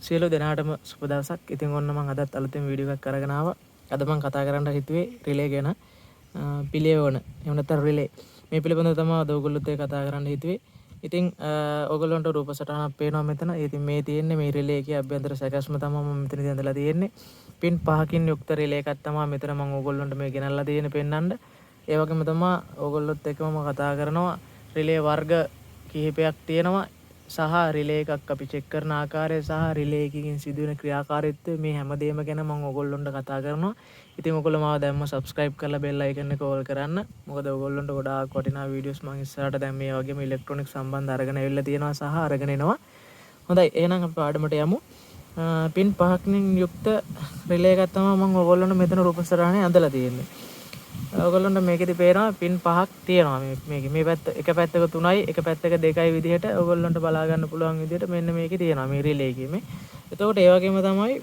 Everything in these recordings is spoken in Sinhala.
සියලු දෙනාටම සුබ දවසක්. ඉතින් ඔන්න මම අදත් අලුතෙන් වීඩියෝ එකක් අරගෙන ආවා. අද මම කතා කරන්න හිතුවේ රිලේ ගැන. පිලේ ඕන. එහෙම නැත්නම් රිලේ. මේ පිළිබඳව තමයි අද ඔයගොල්ලොත් එක්ක කතා කරන්න හිතුවේ. ඉතින් ඔයගොල්ලන්ට රූප සටහනක් පේනවා මෙතන. ඉතින් මේ තියෙන්නේ මේ රිලේ එකේ අභ්‍යන්තර සැකස්ම තමයි මම මෙතනදී ඇඳලා තියෙන්නේ. පින් 5කින් යුක්ත රිලේ එකක් තමයි මෙතන මම ඔයගොල්ලන්ට මේ ගෙනල්ලා තියෙන්නේ පෙන්නන්න. ඒ වගේම තමයි ඔයගොල්ලොත් එක්කම කතා කරනවා රිලේ වර්ග කිහිපයක් තියෙනවා. සහ රිලේ එකක් අපි චෙක් කරන ආකාරය සහ රිලේ එකකින් සිදුවෙන ක්‍රියාකාරීත්වය මේ හැමදේම ගැන මම ඔයගොල්ලොන්ට කතා කරනවා. ඉතින් ඔයගොල්ලෝ මාව දැම්ම subscribe කරලා bell icon එක ඕල් කරන්න. මොකද ඔයගොල්ලොන්ට ගොඩාක් වටිනා වීඩියෝස් මම ඉස්සරහට දැන් මේ වගේම ඉලෙක්ට්‍රොනික සම්බන්ධ අරගෙන එවිල්ලා තියෙනවා සහ අරගෙන එනවා. හොඳයි එහෙනම් අපි පාඩමට යමු. පින් 5කින් යුක්ත රිලේ එකක් තමයි මම ඔයගොල්ලොන්ට මෙතන රූපසටහනේ ඇඳලා තියෙන්නේ. ඔයගොල්ලන්ට මේකෙදි පේනවා පින් 5ක් තියෙනවා මේකේ. මේ පැත්ත එක පැත්තක 3යි එක පැත්තක 2යි විදිහට ඔයගොල්ලන්ට බලා ගන්න පුළුවන් විදිහට මෙන්න මේකේ තියෙනවා මේ රිලේ එකේ මේ. එතකොට ඒ වගේම තමයි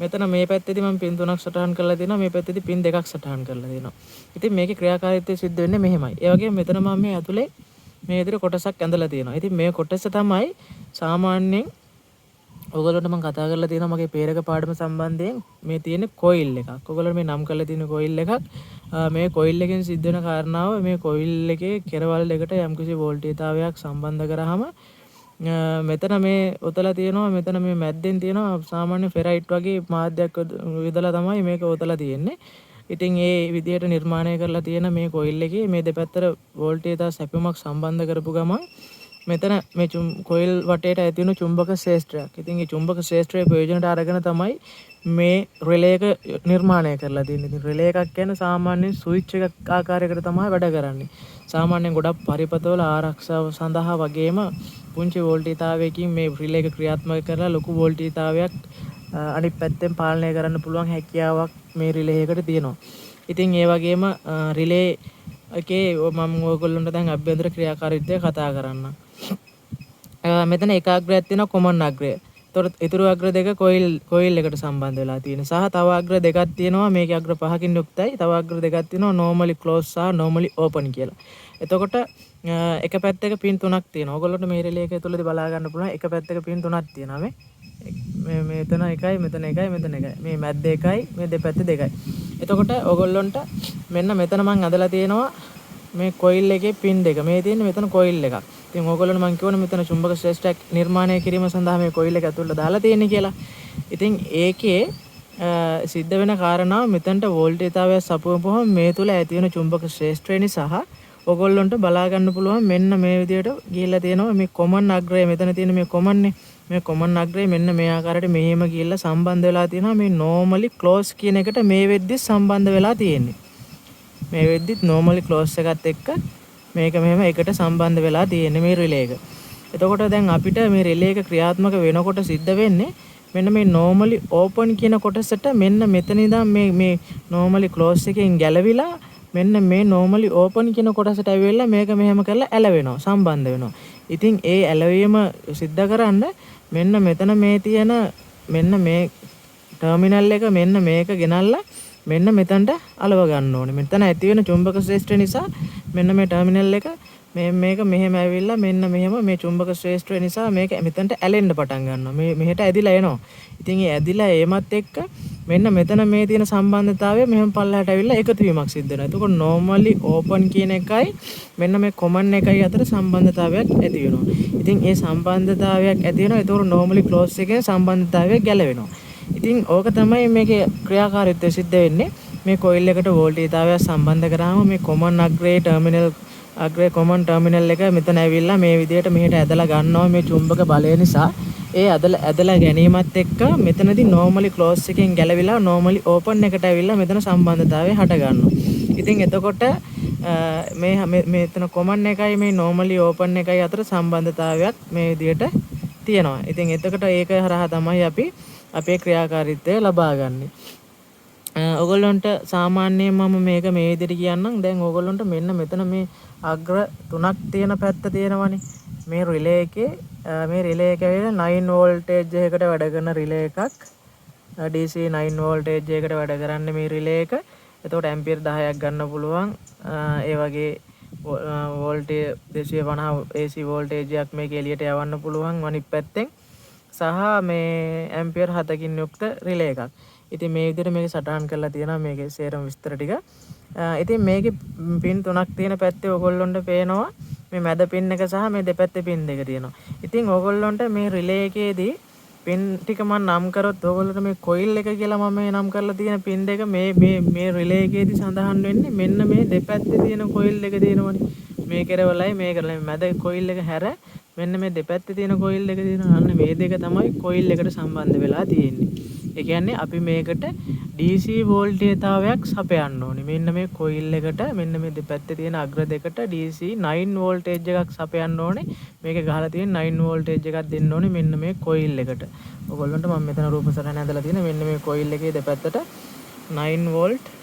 මෙතන මේ පැත්තේදී මම පින් 3ක් සටහන් කරලා තියෙනවා. මේ පැත්තේදී පින් 2ක් සටහන් කරලා තියෙනවා. ඉතින් මේකේ ක්‍රියාකාරීත්වය සිද්ධ වෙන්නේ මෙහෙමයි. ඒ වගේම මෙතන මම මේ ඇතුලේ මේ විදිහට කොටසක් ඇඳලා තියෙනවා. ඉතින් මේ කොටස තමයි සාමාන්‍යයෙන් ඔයගොල්ලන්ට මම කතා කරලා තියෙනවා මගේ පේරක පාඩම සම්බන්ධයෙන් මේ තියෙන කොයිල් එකක්. ඔයගොල්ලෝ මේ නම් කරලා තියෙන කොයිල් එකක්. මේ කොයිල් එකෙන් සිද්ධ වෙන කාරණාව මේ කොයිල් එකේ කෙරවල් දෙකට යම්කිසි වෝල්ටේජතාවයක් සම්බන්ධ කරාම මෙතන මේ ඔතලා තියෙනවා මෙතන මේ මැද්දෙන් තියෙනවා සාමාන්‍ය ෆෙරයිට් වගේ මාධ්‍යයක් විදලා තමයි මේක ඔතලා තියෙන්නේ. ඉතින් ඒ විදිහට නිර්මාණය කරලා තියෙන මේ කොයිල් එකේ මේ දෙපැත්තට වෝල්ටේජතා සැපයුමක් සම්බන්ධ කරපු ගමන් මෙතන මේ කොයිල් වටේට ඇති වෙන චුම්බක ක්ෂේත්‍රයක්. ඉතින් මේ චුම්බක ක්ෂේත්‍රයේ ප්‍රයෝජනට අරගෙන තමයි මේ රිලේ එක නිර්මාණය කරලා තියෙන්නේ. ඉතින් රිලේ එකක් කියන්නේ සාමාන්‍යයෙන් ස්විච් එකක් ආකාරයකට තමයි වැඩ කරන්නේ. සාමාන්‍යයෙන් ගොඩක් පරිපථවල ආරක්ෂාව සඳහා වගේම පුංචි වෝල්ටේජතාවයකින් මේ රිලේ එක ක්‍රියාත්මක කරලා ලොකු වෝල්ටේජතාවයක් අනිත් පැත්තෙන් පාලනය කරන්න පුළුවන් හැකියාවක් මේ රිලේ එකට තියෙනවා. ඉතින් ඒ වගේම රිලේ එකේ මම ඔයගොල්ලන්ට දැන් අභ්‍යන්තර ක්‍රියාකාරීත්වය කතා කරන්නම්. මෙතන එක අග්‍රයක් තියෙනවා කොමන් අග්‍රය. එතකොට ඊතුරු අග්‍ර දෙක කොයිල් එකට සම්බන්ධ වෙලා තියෙන. සහ තව අග්‍ර දෙකක් තියෙනවා මේකේ අග්‍ර 5කින් යුක්තයි. තව අග්‍ර දෙකක් තියෙනවා normally close සහ normally open කියලා. එතකොට එක පැත්තක පින් 3ක් තියෙනවා. ඔයගොල්ලන්ට මේ රිලේ එක ඇතුළේදී බලා ගන්න පුළුවන් එක පැත්තක පින් 3ක් තියෙනවා මේ මෙතන එකයි මෙතන එකයි මෙතන එකයි. මේ මැද්ද එකයි මේ දෙපැත්තේ දෙකයි. එතකොට ඔයගොල්ලන්ට මෙන්න මෙතන මම අදලා තියෙනවා මේ කොයිල් එකේ පින් දෙක. මේ තියෙන්නේ මෙතන කොයිල් එකක්. ඉතින් ඕගොල්ලෝ මම කියවනේ මෙතන චුම්බක ශ්‍රේෂ්ඨයක් නිර්මාණය කිරීම සඳහා මේ කොයිල් එක ඇතුළට දාලා තියෙන්නේ කියලා. ඉතින් ඒකේ සිද්ධ වෙන කාරණාව මෙතනට වෝල්ටේජතාවය සපුවපුවම මේ තුල ඇති වෙන චුම්බක ශ්‍රේෂ්ඨය නිසා ඕගොල්ලන්ට බලා ගන්න පුළුවන් මෙන්න මේ විදිහට ගිහිල්ලා තියෙනවා මේ කොමන් අග්‍රය මෙතන තියෙන මේ කොමන්නේ මේ කොමන් අග්‍රය මෙන්න මේ ආකාරයට මෙහෙම ගිහිල්ලා සම්බන්ධ වෙලා තියෙනවා මේ normally close කියන එකට මේ වෙද්දි සම්බන්ධ වෙලා තියෙන්නේ. මේ වෙද්දිත් normally close එකත් එක්ක මේක මෙහෙම එකට සම්බන්ධ වෙලා තියෙන්නේ මේ රිලේ එක. එතකොට දැන් අපිට මේ රිලේ එක ක්‍රියාත්මක වෙනකොට සිද්ධ වෙන්නේ මෙන්න මේ normally open කියන කොටසට මෙන්න මෙතන ඉඳන් මේ normally close එකෙන් ගැලවිලා මෙන්න මේ normally open කියන කොටසට ඇවිල්ලා මේක මෙහෙම කරලා ඇලවෙනවා සම්බන්ධ වෙනවා. ඉතින් ඒ ඇලවීම සිද්ධ කරන්න මෙන්න මෙතන මේ තියෙන මෙන්න මේ ටර්මිනල් එක මෙන්න මේක ගෙනල්ලා මෙන්න මෙතනට අලව ගන්න ඕනේ. මෙතන ඇති වෙන චුම්බක ශ්‍රේෂ්ඨය නිසා මෙන්න මේ ටර්මිනල් එක මේක මෙහෙම ඇවිල්ලා මෙන්න මෙහෙම මේ චුම්බක ශ්‍රේෂ්ඨය නිසා මේක මෙතනට ඇලෙන්න පටන් ගන්නවා. මෙහෙට ඇදිලා එනවා. ඉතින් ඒ ඇදිලා ඒමත් එක්ක මෙන්න මෙතන මේ තියෙන සම්බන්ධතාවය මෙහෙම පල්ලහැට ඇවිල්ලා එකතු වීමක් සිද්ධ වෙනවා. එතකොට normally open කියන එකයි මෙන්න මේ common එකයි අතර සම්බන්ධතාවයක් ඇති වෙනවා. ඉතින් ඒ සම්බන්ධතාවයක් ඇති වෙනවා. ඒතකොට normally close එකෙන් සම්බන්ධතාවය ගැලවෙනවා. ඉතින් ඕක තමයි මේකේ ක්‍රියාකාරීත්වය සිද්ධ වෙන්නේ. මේ කොයිල් එකට වෝල්ටේජතාවය සම්බන්ධ කරාම මේ කොමන් අග්‍රේ ටර්මිනල් අග්‍රේ කොමන් ටර්මිනල් එක මෙතන ඇවිල්ලා මේ විදිහට මෙහෙට ඇදලා ගන්නවා මේ චුම්බක බලය නිසා. ඒ ඇදලා ගැනීමත් එක්ක මෙතනදී normally close එකෙන් ගැලවිලා normally open එකට ඇවිල්ලා මෙතන සම්බන්ධතාවය හට ගන්නවා. ඉතින් එතකොට මෙතන කොමන් එකයි මේ normally open එකයි අතර සම්බන්ධතාවයක් මේ විදිහට තියෙනවා. ඉතින් එතකොට ඒක හරහා තමයි අපි අපේ ක්‍රියාකාරීත්වය ලබා ගන්න. ඔයගොල්ලන්ට සාමාන්‍යයෙන් මම මේක මේ විදිහට කියන්නම්. දැන් ඔයගොල්ලන්ට මෙන්න මෙතන මේ අග්‍ර 3ක් තියෙන පැත්ත තියෙනවනේ. මේ රිලේ එකේ මේ රිලේ එක ඇවිල්ලා 9 වෝල්ටේජ් එකකට වැඩ කරන රිලේ එකක්. DC 9 වෝල්ටේජ් එකකට වැඩ කරන්නේ මේ රිලේ එක. එතකොට ඇම්පියර් 10ක් ගන්න පුළුවන්. ඒ වගේ වෝල්ටේජ් 250 AC වෝල්ටේජ් එකක් මේක එළියට යවන්න පුළුවන් අනිත් පැත්තෙන්. සහ මේ ඇම්පියර් 7කින් යුක්ත රිලේ එකක්. ඉතින් මේ විදිහට මේක සටහන් කරලා තියෙනවා මේකේ සේරම විස්තර ටික. ඉතින් මේකේ පින් 3ක් තියෙන පැත්තේ ඔයගොල්ලොන්ට පේනවා මේ මැද පින් එක සහ මේ දෙපැත්තේ පින් දෙක තියෙනවා. ඉතින් ඔයගොල්ලොන්ට මේ රිලේ එකේදී පින් ටික මම නම් කරොත් ඔයගොල්ලන්ට මේ කොයිල් එක කියලා මම මේ නම් කරලා තියෙන පින් දෙක මේ රිලේ එකේදී සඳහන් වෙන්නේ මෙන්න මේ දෙපැත්තේ තියෙන කොයිල් එක තියෙනවනේ. මේ කෙරවලයි මේ කරලා මැද කොයිල් එක හැර මෙන්න මේ දෙපැත්තේ තියෙන කොයිල් එක තියෙනවා. අන්න මේ දෙක තමයි කොයිල් එකට සම්බන්ධ වෙලා තියෙන්නේ. ඒ කියන්නේ අපි මේකට DC වෝල්ටේජතාවයක් සපයන්න ඕනේ. මෙන්න මේ කොයිල් එකට මෙන්න මේ දෙපැත්තේ තියෙන අග්‍ර දෙකට DC 9 වෝල්ටේජ් එකක් සපයන්න ඕනේ. මේක ගහලා තියෙන 9 වෝල්ටේජ් එකක් දෙන්න ඕනේ මෙන්න මේ කොයිල් එකට. ඔයගොල්ලන්ට මම මෙතන රූප සටහන ඇඳලා තියෙන මෙන්න මේ කොයිල් එකේ දෙපැත්තට 9 වෝල්ට්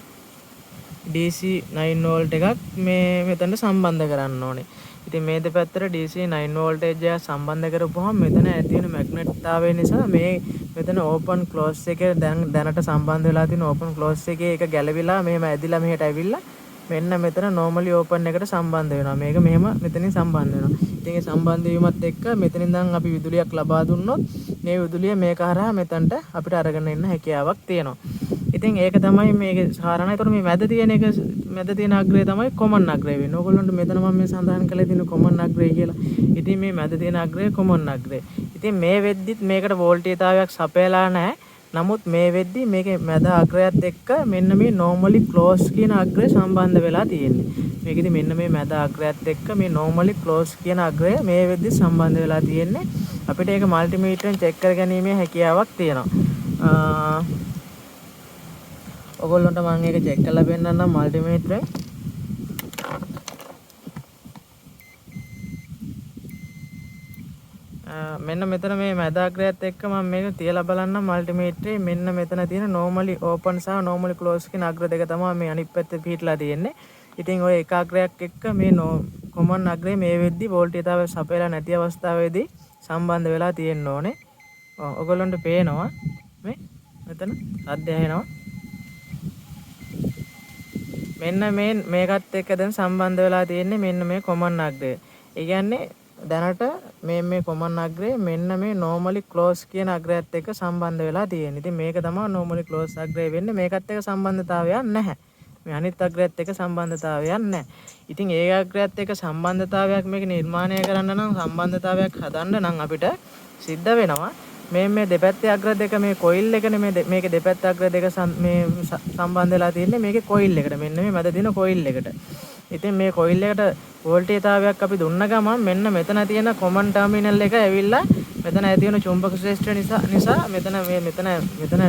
DC 9 වෝල්ට් එකක් මේ මෙතනට සම්බන්ධ කරන්න ඕනේ. ඉතින් මේ දෙපැත්තට DC 9 වෝල්ටේජ් එක සම්බන්ධ කරපුවහම මෙතන ඇති වෙන මැග්නට්තාවය නිසා මේ මෙතන ඕපන් ක්ලෝස් එකේ දැනට සම්බන්ධ වෙලා තියෙන ඕපන් ක්ලෝස් එකේ එක ගැලවිලා මෙහෙම ඇදිලා මෙහෙට ඇවිල්ලා මෙන්න මෙතන normally open එකට සම්බන්ධ වෙනවා. මේක මෙහෙම මෙතනින් සම්බන්ධ වෙනවා. ඉතින් ඒ සම්බන්ධ වීමත් එක්ක මෙතනින් ඉඳන් අපි විදුලියක් ලබා දුන්නොත් මේ විදුලිය මේක හරහා මෙතනට අපිට අරගෙන එන්න හැකියාවක් තියෙනවා. ඉතින් ඒක තමයි මේකේ කාරණා. ඒතකොට මේ මැද තියෙන අග්‍රය තමයි කොමන් අග්‍රය වෙන්නේ. ඕගොල්ලන්ට මෙතන මම මේ සඳහන් කළේ තියෙන කොමන් අග්‍රය කියලා. ඉතින් මේ මැද තියෙන අග්‍රය කොමන් අග්‍රය. ඉතින් මේ වෙද්දිත් මේකට වෝල්ටේජතාවයක් සපයලා නැහැ. නමුත් මේ වෙද්දි මේකේ මැද අග්‍රයත් එක්ක මෙන්න මේ normally close කියන අග්‍රය සම්බන්ධ වෙලා තියෙන්නේ. මේකෙදි මෙන්න මේ මැද අග්‍රයත් එක්ක මේ normally close කියන අග්‍රය මේ වෙද්දි සම්බන්ධ වෙලා තියෙන්නේ. අපිට ඒක මල්ටිමීටරෙන් චෙක් කරගැනීමේ හැකියාවක් තියෙනවා. ඔයගොල්ලන්ට මම ඒක චෙක් කරලා පෙන්නන්නම් මල්ටිමීටරෙන්. මෙන්න මෙතන මේ මැද අග්‍රයත් එක්ක මම මේක තියලා බලන්නම් මල්ටිමීටරේ. මෙන්න මෙතන තියෙන normally open සහ normally close කියන අග්‍ර දෙක තමයි මේ අනිත් පැත්තේ පිටලා තියෙන්නේ. ඉතින් ওই එක අග්‍රයක් එක්ක මේ common අග්‍රේ මේ වෙද්දි වෝල්ටේජතාවය සපයලා නැති අවස්ථාවේදී සම්බන්ධ වෙලා තියෙන්න ඕනේ. ඔයගොල්ලන්ට පේනවා මේ මෙතන සද්ද ඇහෙනවා. මෙන්න මේකත් එක්ක දැන් සම්බන්ධ වෙලා තියෙන්නේ මෙන්න මේ common අග්‍රය. ඒ කියන්නේ දැනට මේ common අග්‍රය මෙන්න මේ normally close කියන අග්‍රයත් එක්ක සම්බන්ධ වෙලා තියෙන්නේ. ඉතින් මේක තමයි normally close අග්‍රය වෙන්නේ. මේකත් එක්ක සම්බන්ධතාවයක් නැහැ. මේ අනිත් අග්‍රයත් එක්ක සම්බන්ධතාවයක් නැහැ. ඉතින් ඒ අග්‍රයත් එක්ක සම්බන්ධතාවයක් මේක නිර්මාණය කරන්න නම් සම්බන්ධතාවයක් හදන්න නම් අපිට සිද්ධ වෙනවා මේ දෙපැත්තේ අග්‍ර දෙක මේ කොයිල් එකනේ මේකේ දෙපැත්ත අග්‍ර දෙක මේ සම්බන්ධ වෙලා තියෙන්නේ මේකේ කොයිල් එකට. මෙන්න මේ මැද තියෙන කොයිල් එකට. ඉතින් මේ කොයිල් එකට වෝල්ටේජතාවයක් අපි දුන්න ගමන් මෙන්න මෙතන තියෙන කොමන් ටර්මිනල් එක ඇවිල්ලා මෙතන ඇති වෙන චුම්බක ක්ෂේත්‍රය නිසා මෙතන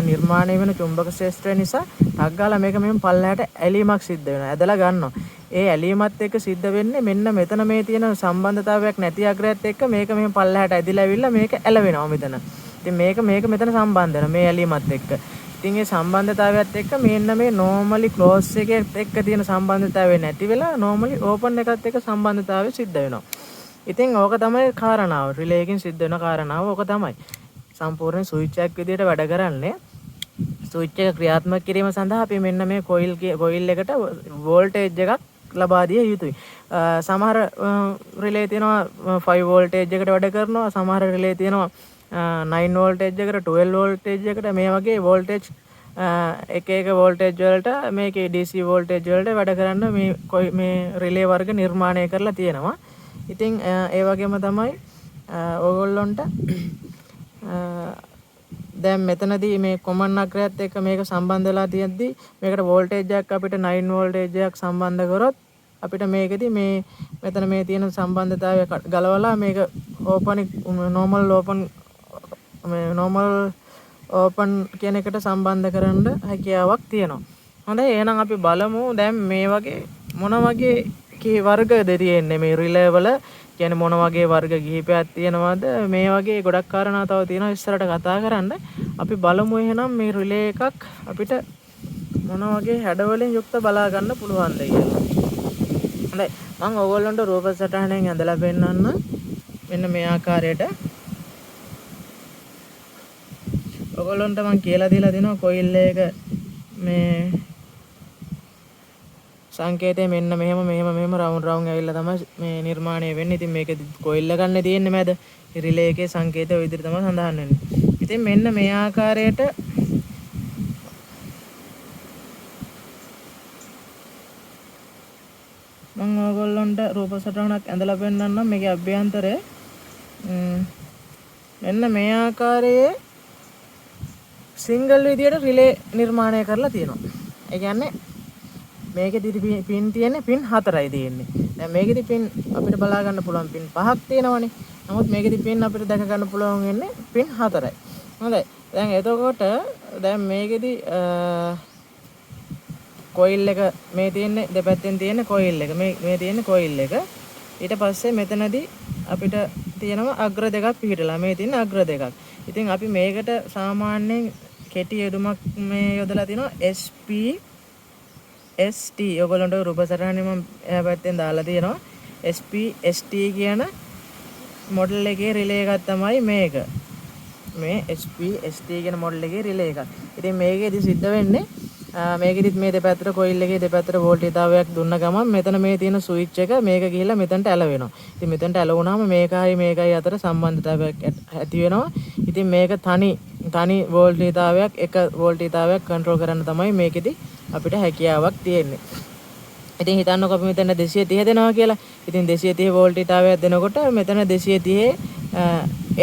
නිර්මාණය වෙන චුම්බක ක්ෂේත්‍රය නිසා ටක් ගාලා මේක මෙහෙම පල්ලහැට ඇලීමක් සිද්ධ වෙනවා. ඇදලා ගන්නවා. ඒ ඇලීමත් එක්ක සිද්ධ වෙන්නේ මෙන්න මෙතන මේ තියෙන සම්බන්ධතාවයක් නැති අග්‍රයත් එක්ක මේක මෙහෙම පල්ලහැට ඇදිලා ඇවිල්ලා මේක ඇලවෙනවා මෙතන. ඉතින් මේක මෙතන සම්බන්ධ වෙනවා මේ ඇලීමත් එක්ක. ඉතින් ඒ සම්බන්ධතාවයත් එක්ක මෙන්න මේ normally close එකත් එක්ක තියෙන සම්බන්ධතාවය නැති වෙලා normally open එකත් එක්ක සම්බන්ධතාවය සිද්ධ වෙනවා. ඉතින් ඕක තමයි කාරණාව. රිලේ එකකින් සිද්ධ වෙන කාරණාව ඕක තමයි. සම්පූර්ණ ස්විච් එකක් විදිහට වැඩ කරන්නේ. ස්විච් එක ක්‍රියාත්මක කිරීම සඳහා අපි මෙන්න මේ කොයිල් එකට වෝල්ටේජ් එකක් ලබා දිය යුතුයි. සමහර රිලේ තියෙනවා 5 වෝල්ටේජ් එකට වැඩ කරනවා. සමහර රිලේ තියෙනවා 9 වෝල්ටේජ් එකට 12 වෝල්ටේජ් එකට මේ වගේ වෝල්ටේජ් එක වෝල්ටේජ් වලට මේකේ DC වෝල්ටේජ් වලට වැඩ කරන්න මේ රිලේ වර්ග නිර්මාණය කරලා තියෙනවා. ඉතින් ඒ වගේම තමයි ඕගොල්ලොන්ට දැන් මෙතනදී මේ කොමන් අග්‍රයත් එක්ක මේක සම්බන්ධ වෙලා තියෙද්දි මේකට වෝල්ටේජ් එකක් අපිට 9 වෝල්ටේජ් එකක් සම්බන්ධ කරොත් අපිට මේකෙදි මෙතන මේ තියෙන සම්බන්ධතාවය ගලවලා මේක normal open කියන එකට සම්බන්ධ කරන්න හැකියාවක් තියෙනවා. හොඳයි එහෙනම් අපි බලමු දැන් මේ වගේ මොන වගේ වර්ගද තියෙන්නේ මේ රිලේ වල කියන්නේ මොන වගේ වර්ග කිහිපයක් තියෙනවද මේ වගේ ගොඩක් කාරණා තව තියෙනවා ඉස්සරහට කතා කරන්න. අපි බලමු එහෙනම් මේ රිලේ එකක් අපිට මොන වගේ හැඩවලින් යුක්ත බලා ගන්න පුළුවන්ද කියලා. හොඳයි මම ඔයගොල්ලන්ට රූප සටහනෙන් ඇඳලා පෙන්නන්න මෙන්න මේ ආකාරයට. ඔයගොල්ලන්ට මම කියලා දීලා දෙනවා කොයිල් එක මේ සංකේතය මෙන්න මෙහෙම රවුන්ඩ් ඇවිල්ලා තමයි මේ නිර්මාණය වෙන්නේ. ඉතින් මේක කොයිල් ගන්න තියෙන්නේ මැද. රිලේ එකේ සංකේතය ওই විදිහට තමයි සඳහන් වෙන්නේ. ඉතින් මෙන්න මේ ආකාරයට මම ඔයගොල්ලන්ට රූප සටහනක් ඇඳලා පෙන්නන්නම්. මේකේ අභ්‍යන්තරය මෙන්න මේ ආකාරයේ සිංගල් විදියට රිලේ නිර්මාණය කරලා තියෙනවා. ඒ කියන්නේ මේකෙදි පින් තියෙන්නේ පින් 4යි තියෙන්නේ. දැන් මේකෙදි පින් අපිට බලා ගන්න පුළුවන් පින් 5ක් තියෙනවනේ. නමුත් මේකෙදි පින් අපිට දැක ගන්න පුළුවන් වෙන්නේ පින් 4යි. හොඳයි. දැන් එතකොට දැන් මේකෙදි කොයිල් එක මේ තියෙන්නේ දෙපැත්තෙන් තියෙන කොයිල් එක. මේ තියෙන්නේ කොයිල් එක. ඊට පස්සේ මෙතනදී අපිට තියෙනවා අග්‍ර දෙකක් පිහිටලා. මේ තියෙන අග්‍ර දෙකක්. ඉතින් අපි මේකට සාමාන්‍යයෙන් කෙටි යෙදුමක් මේ යොදලා තිනවා SP ST. ඔයගොල්ලන්ට රූප සටහනේ මම එහා පැත්තෙන් දාලා තියෙනවා. SP ST කියන මොඩල් එකේ රිලේ එකක් තමයි මේක. මේ SP ST කියන මොඩල් එකේ රිලේ එකක්. ඉතින් මේකෙදි සිද්ධ වෙන්නේ මේකෙදිත් මේ දෙපැත්තට කොයිල් එකේ දෙපැත්තට වෝල්ටේජතාවයක් දුන්න ගමන් මෙතන මේ තියෙන ස්විච් එක මේක ගිහිල්ලා මෙතනට ඇලවෙනවා. ඉතින් මෙතනට ඇලවුණාම මේකයි අතර සම්බන්ධතාවයක් ඇති වෙනවා. ඉතින් මේක තනි වෝල්ටේජතාවයක් එක වෝල්ටේජතාවයක් කන්ට්‍රෝල් කරන්න තමයි මේකෙදි අපිට හැකියාවක් තියෙන්නේ. ඉතින් හිතන්නකෝ අපි මෙතන 230 දෙනවා කියලා. ඉතින් 230 වෝල්ටේජතාවයක් දෙනකොට මෙතන 230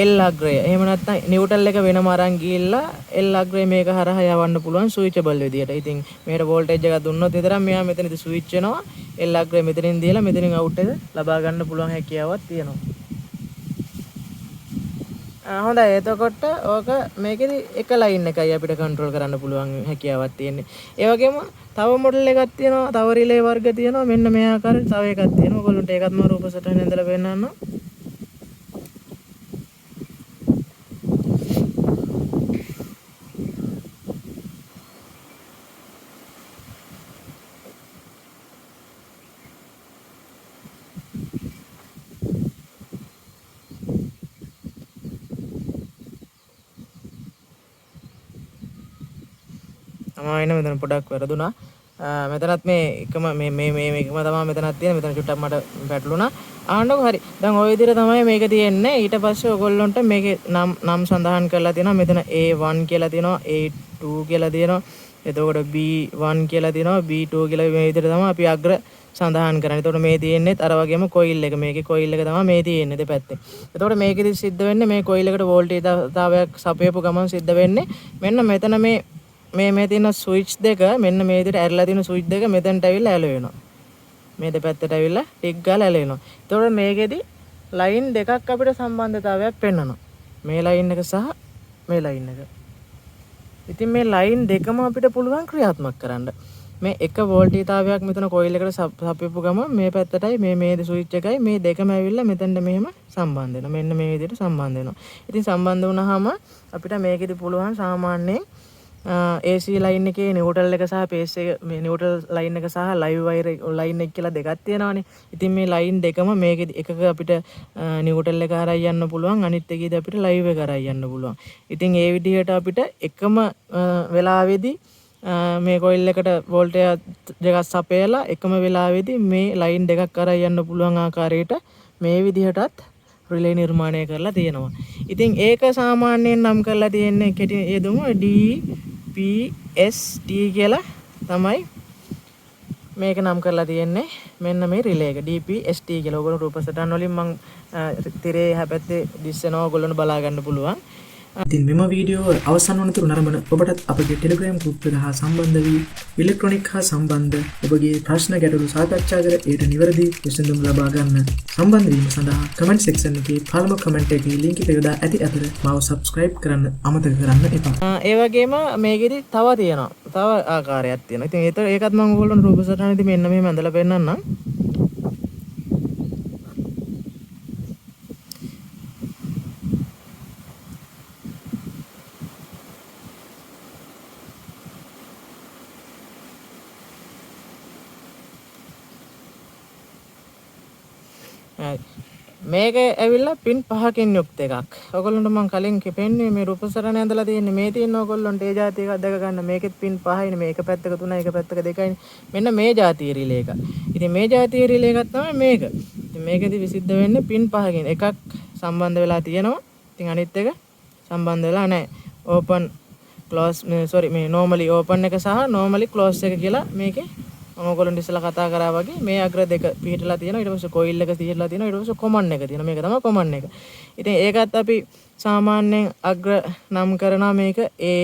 L අග්‍රය. එහෙම නැත්නම් නිව්ටල් එක වෙනම අරන් ගිහිල්ලා L අග්‍රය මේක හරහා යවන්න පුළුවන් ස්විචබල් විදියට. ඉතින් මේකට වෝල්ටේජ් එකක් දුන්නොත් විතරක් මෙයා මෙතනදි ස්විච් වෙනවා. L අග්‍රය මෙතනින් දීලා මෙතනින් අවුට් එක ලබා ගන්න පුළුවන් හැකියාවක් තියෙනවා. හොඳයි. එතකොට ඕක මේකෙදි එක ලයින් එකයි අපිට කන්ට්‍රෝල් කරන්න පුළුවන් හැකියාවක් තියෙන්නේ. ඒ වගේම තව මොඩල් එකක් තියෙනවා. තව රිලේ වර්ග තියෙනවා. මෙන්න මේ ආකාරයට තව එකක් තියෙනවා. ඔයගොල්ලන්ට ඒකත් මම රූප සටහනේ ඉඳලා පෙන්නන්නම්. අමායින මෙතන පොඩක් වැරදුනා. මෙතනත් මේ එකම මේකම තමයි මෙතනත් තියෙන. මෙතන චුට්ටක් මට පැටලුණා. ආන්නකො හරි. දැන් ওই විදිහට තමයි මේක තියෙන්නේ. ඊට පස්සේ ඔයගොල්ලන්ට මේකේ නම් සඳහන් කරලා තියෙනවා. මෙතන A1 කියලා තියෙනවා, A2 කියලා තියෙනවා. එතකොට B1 කියලා තියෙනවා, B2 කියලා මේ විදිහට තමයි අපි අග්‍ර සඳහන් කරන්නේ. එතකොට මේ තියෙන්නේ අර වගේම කොයිල් එක. මේකේ කොයිල් එක තමයි මේ තියෙන්නේ දෙපැත්තේ. එතකොට මේකෙදි සිද්ධ වෙන්නේ මේ කොයිල් එකට වෝල්ටේජතාවයක් සපයපු ගමන් සිද්ධ වෙන්නේ මෙන්න මෙතන මේ තියෙන ස්විච් දෙක මෙන්න මේ විදිහට ඇරලා තියෙන ස්විච් දෙක මෙතනට ඇවිල්ලා ඇලවෙනවා. මේ දෙපැත්තට ඇවිල්ලා ටික් ගාලා ඇලවෙනවා. එතකොට මේකෙදි ලයින් දෙකක් අපිට සම්බන්ධතාවයක් පෙන්වනවා. මේ ලයින් එක සහ මේ ලයින් එක. ඉතින් මේ ලයින් දෙකම අපිට පුළුවන් ක්‍රියාත්මක කරන්න. මේ එක වෝල්ටේජතාවයක් මෙතන කොයිල් එකට සපයපු ගමන් මේ පැත්තටයි මේ ස්විච් එකයි මේ දෙකම ඇවිල්ලා මෙතනට මෙහෙම සම්බන්ධ වෙනවා. මෙන්න මේ විදිහට සම්බන්ධ වෙනවා. ඉතින් සම්බන්ධ වුණාම අපිට මේකෙදි පුළුවන් සාමාන්‍යයෙන් AC ලයින් එකේ නිව්ටල් එක සහ පේස් එක මේ නිව්ටල් ලයින් එක සහ ලයිව් වයර් ලයින් එක කියලා දෙකක් තියෙනවානේ. ඉතින් මේ ලයින් දෙකම මේකෙදි එකක අපිට නිව්ටල් එක හරහා යන්න පුළුවන්, අනිත් එකේදී අපිට ලයිව් එක හරහා යන්න පුළුවන්. ඉතින් ඒ විදිහට අපිට එකම වෙලාවේදී මේ කොයිල් එකට වෝල්ටේජ් දෙකක් සපයලා එකම වෙලාවේදී මේ ලයින් දෙකක් කරා යන්න පුළුවන් ආකාරයට මේ විදිහටත් රිලේ නිර්මාණය කරලා තියෙනවා. ඉතින් ඒක සාමාන්‍යයෙන් නම් කරලා තියෙන්නේ කෙටි යෙදුම DPST කියලා තමයි මේක නම් කරලා තියෙන්නේ. මෙන්න මේ රිලේ එක DPST කියලා. ඔයගොල්ලෝ රූප සටහන් වලින් මම තිරේ හැපැත්තේ දිස්සනවා. ඔයගොල්ලන්ට බලා ගන්න පුළුවන්. ඉතින් මෙම වීඩියෝ අවසන් වනතුරු නරඹන ඔබටත් අපගේ ටෙලිග්‍රෑම් ගෲප් එක හා සම්බන්ධ වී ඉලෙක්ට්‍රොනික හා සම්බන්ධ ඔබගේ ප්‍රශ්න ගැටලු සාකච්ඡා කර ඒට නිවැරදි විසඳුම් ලබා ගන්න සම්බන්ධ වීම සඳහා කමෙන්ට් සෙක්ෂන් එකේ පළමු කමෙන්ට් එකේ ලින්ක් එක යොදා ඇති අතර මාව සබ්ස්ක්‍රයිබ් කරන්න අමතක කරන්න එපා. ඒ වගේම මේකෙදි තව තියෙනවා. තව ආකාරයක් තියෙනවා. ඉතින් ඒකත් මම ඔයගොල්ලන්ට රූප සටහනේදී මෙන්න මෙහෙම ඇඳලා පෙන්නන්නම්. මේක ඇවිල්ලා පින් 5කින් යුක්ත එකක්. ඔයගොල්ලන්ට මම කලින් කිපෙන්නේ මේ රූපසරණ ඇඳලා තියෙන්නේ මේ තියෙන ඔයගොල්ලොන්ට ඒ જાති එකක් දැක ගන්න. මේකෙත් පින් 5යිනේ. මේක පැත්තක 3යි, එක පැත්තක 2යිනේ. මෙන්න මේ જાතිය රිලේ එක. ඉතින් මේ જાතිය රිලේ එකක් තමයි මේක. ඉතින් මේකෙදි විසිද්ධ වෙන්නේ පින් 5කින්. එකක් සම්බන්ධ වෙලා තියෙනවා. ඉතින් අනිත් එක සම්බන්ධ වෙලා නැහැ. ඕපන් ක්ලෝස් මේ normally open එක සහ normally close එක කියලා මේකේ මම ඔයගොල්ලන්ට ඉස්සලා කතා කරා වගේ මේ අග්‍ර දෙක පිටලා තියෙනවා. ඊට පස්සේ කොයිල් එක තියලා තියෙනවා. ඊට පස්සේ කොමන් එක තියෙනවා. මේක තමයි කොමන් එක. ඉතින් ඒකත් අපි සාමාන්‍යයෙන් අග්‍ර නම් කරනවා මේක A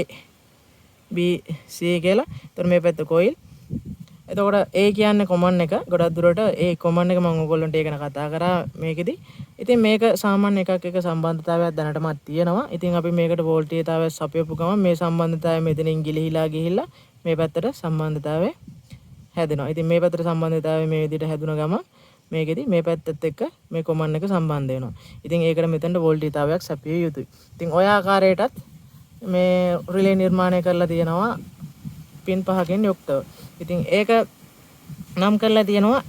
B C කියලා. ඒතර මේ පැත්ත කොයිල්. එතකොට A කියන්නේ කොමන් එක. ගොඩක් දුරට ඒ කොමන් එක මම ඔයගොල්ලන්ට ඒක ගැන කතා කරා මේකෙදි. ඉතින් මේක සාමාන්‍ය එකක් එක සම්බන්ධතාවයක් දැනටමත් තියෙනවා. ඉතින් අපි මේකට වෝල්ටේජතාවය සපයපු ගමන් මේ සම්බන්ධතාවය මෙතනින් ගිලිහිලා ගිහිල්ලා මේ පැත්තට සම්බන්ධතාවය හැදෙනවා. ඉතින් මේ පැත්තට සම්බන්ධතාවය මේ විදිහට හැදුන ගමන් මේකෙදි මේ පැත්තත් එක්ක මේ කොමන් එක සම්බන්ධ වෙනවා. ඉතින් ඒකට මෙතනට වෝල්ටේජතාවයක් සපිය යුතුයි. ඉතින් ඔය ආකාරයටත් මේ රිලේ නිර්මාණය කරලා තියෙනවා පින් 5කින් යුක්තව. ඉතින් ඒක නම් කරලා තියෙනවා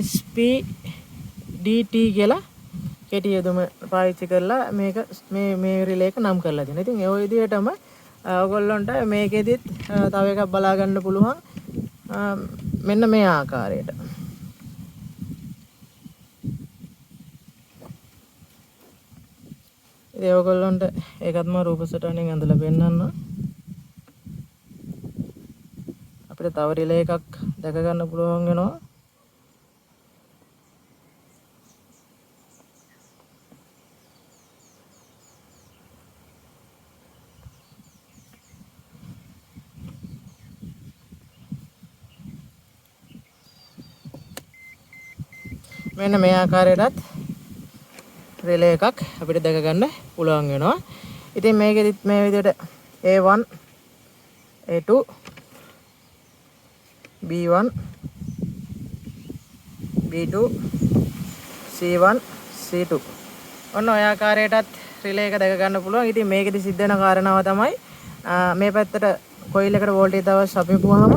SPDT කියලා කෙටි යෙදුම පාවිච්චි කරලා මේක මේ රිලේ එක නම් කරලා තියෙනවා. ඉතින් ඒ විදිහටම ඔයගොල්ලන්ට මේකෙදිත් තව එකක් බලා ගන්න පුළුවන්. මෙන්න මේ ආකාරයට. ඉතින් ඔයගොල්ලන්ට ඒකත් මම රූප සටහනෙන් ඇඳලා පෙන්නන්න. අපිට තව රිලේ එකක් දැක ගන්න පුළුවන් වෙනවා. මෙන්න මේ ආකාරයටත් රිලේ එකක් අපිට දැක ගන්න පුළුවන් වෙනවා. ඉතින් මේකෙදිත් මේ විදිහට A1 A2 B1 B2 C1 C2 ඔන්න ඔය ආකාරයටත් රිලේ එක දැක ගන්න පුළුවන්. ඉතින් මේකෙදි සිද්ධ වෙන කාරණාව තමයි මේ පැත්තට කොයිල් එකට වෝල්ටේජතාවය සපයපුවාම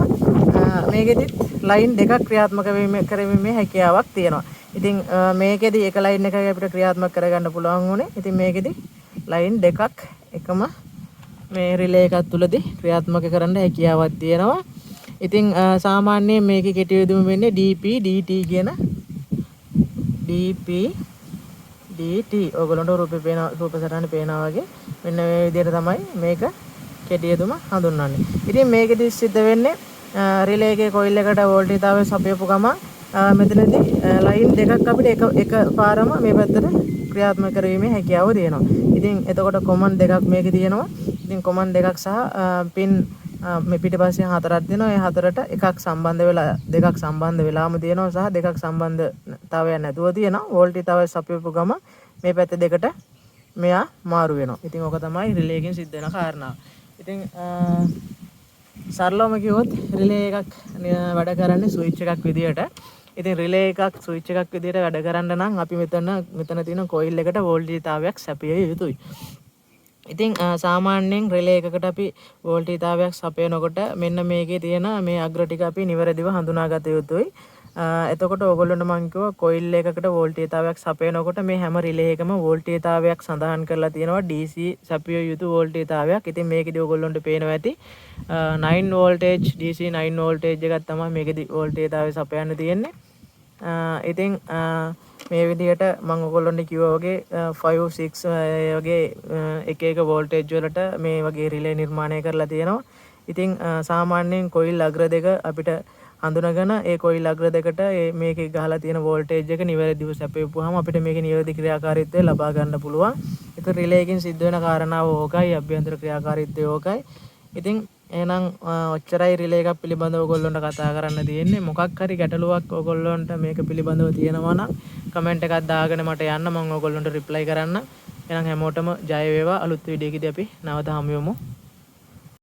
මේකෙදිත් ලයින් දෙකක් ක්‍රියාත්මක කරවීමේ හැකියාවක් තියෙනවා. ඉතින් මේකෙදි එක ලයින් එකක් අපිට ක්‍රියාත්මක කරගන්න පුළුවන් වුණේ. ඉතින් මේකෙදි ලයින් දෙකක් එකම මේ රිලේ එකක් තුලදී ක්‍රියාත්මක කරන්න හැකියාවක් තියෙනවා. ඉතින් සාමාන්‍යයෙන් මේකේ කෙටි යෙදුම වෙන්නේ DP DT කියන DP DT ඔයගොල්ලන්ට රූප සටහන පේනවා වගේ මෙන්න මේ විදිහට තමයි මේක කෙටි යෙදුම හඳුන්වන්නේ. ඉතින් මේකෙදි සිද්ධ වෙන්නේ රිලේ එකේ කොයිල් එකට වෝල්ටේජතාවය සපයපු ගමන් මෙතනදී ලයින් දෙකක් අපිට එක පාරම මේ පැත්තට ක්‍රියාත්මක කරවීමේ හැකියාව තියෙනවා. ඉතින් එතකොට කොමන් දෙකක් මේකේ තියෙනවා. ඉතින් කොමන් දෙකක් සහ පින් මේ පිටිපස්සෙන් හතරක් දෙනවා. ඒ හතරට එකක් සම්බන්ධ වෙලා දෙකක් සම්බන්ධ වෙලාම තියෙනවා සහ දෙකක් සම්බන්ධතාවයක් නැතුව තියෙනවා. වෝල්ටේජතාවය සපයපු ගමන් මේ පැත්ත දෙකට මෙයා මාරු වෙනවා. ඉතින් ඕක තමයි රිලේ එකෙන් සිද්ධ වෙන කාරණාව. ඉතින් සරලවම කිව්වොත් රිලේ එකක් වැඩ කරන්නේ ස්විච් එකක් විදියට. ඉතින් රිලේ එකක් ස්විච් එකක් විදියට වැඩ කරන්න නම් අපි මෙතන තියෙන කොයිල් එකට වෝල්ටේජතාවයක් සැපිය යුතුයි. ඉතින් සාමාන්‍යයෙන් රිලේ එකකට අපි වෝල්ටේජතාවයක් සපයනකොට මෙන්න මේකේ තියෙන මේ අග්‍ර ටික අපි නිවැරදිව හඳුනාගත යුතුයි. එතකොට ඕගොල්ලන්ට මම කිව්වා කොයිල් එකකට වෝල්ටේජතාවයක් සපයනකොට මේ හැම රිලේ එකම වෝල්ටේජතාවයක් සඳහන් කරලා තියෙනවා DC සපිය යුතු වෝල්ටේජතාවයක්. ඉතින් මේකෙදි ඕගොල්ලන්ට පේනවා ඇති 9 වෝල්ටේජ් DC 9 වෝල්ටේජ් එකක් තමයි මේකෙදි වෝල්ටේජතාවය සපයන්න තියෙන්නේ. ඉතින් මේ විදිහට මම ඔයගොල්ලන්ට කිව්වා වගේ 5 6 වගේ එක එක වෝල්ටේජ් වලට මේ වගේ රිලේ නිර්මාණය කරලා තියෙනවා. ඉතින් සාමාන්‍යයෙන් කොයිල් අග්‍ර දෙක අපිට හඳුනගෙන ඒ කොයිල් අග්‍ර දෙකට මේකේ ගහලා තියෙන වෝල්ටේජ් එක නිවැරදිව සැපයුවාම අපිට මේකේ නිවැරදි ක්‍රියාකාරීත්වය ලබා ගන්න පුළුවන්. ඒක රිලේ එකකින් සිද්ධ වෙන කාරණාව ඕකයි, අභ්‍යන්තර ක්‍රියාකාරීත්වය ඕකයි. ඉතින් එහෙනම් ඔච්චරයි රිලේ එකක් පිළිබඳව ඔයගොල්ලන්ට කතා කරන්න තියෙන්නේ. මොකක් හරි ගැටලුවක් ඔයගොල්ලන්ට මේක පිළිබඳව තියෙනවා නම් කමෙන්ට් එකක් දාගෙන මට යන්න, මම ඔයගොල්ලන්ට රිප්ලයි කරන්න. එහෙනම් හැමෝටම ජය වේවා. අලුත් වීඩියෝ එකේදී අපි නැවත හමු වෙමු.